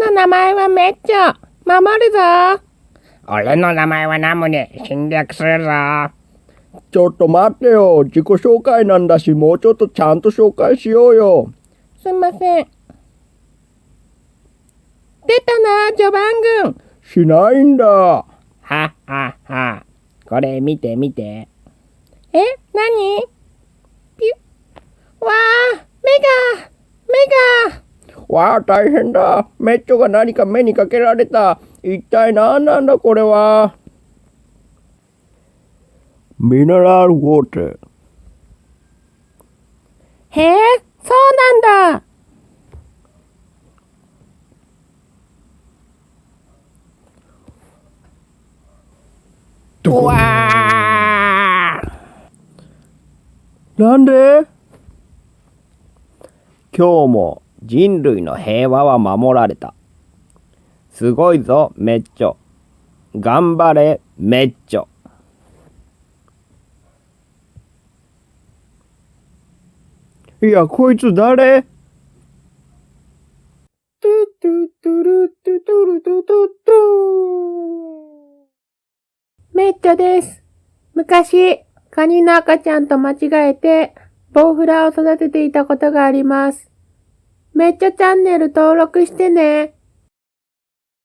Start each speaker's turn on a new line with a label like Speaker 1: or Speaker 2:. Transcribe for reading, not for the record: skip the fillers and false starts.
Speaker 1: の名前はメッチョ。守るぞ。
Speaker 2: 俺の名前はナムニ。侵略するぞ。
Speaker 3: ちょっと待ってよ。自己紹介なんだし、もうちょっとちゃんと紹介しようよ。
Speaker 1: すんません。出たな、序盤軍。
Speaker 3: しないんだ。
Speaker 2: はっはっは。これ見て見て。
Speaker 1: え、なに？ピュ。わあ、目が。
Speaker 3: わあ、大変だ。メッチョが何か目にかけられた。一体何なんだこれは。ミネラルウォーター。
Speaker 1: へえ、そうなんだ。
Speaker 2: うわー。
Speaker 3: なんで？
Speaker 2: 今日も人類の平和は守られた。すごいぞ、メッチョ。頑張れ、メッチョ。
Speaker 3: いや、こいつ誰？
Speaker 1: トゥトゥトゥルトゥトゥルトゥトゥトゥ。メッチョです。昔、カニの赤ちゃんと間違えて、ボウフラを育てていたことがあります。メッチョチャンネル登録してね。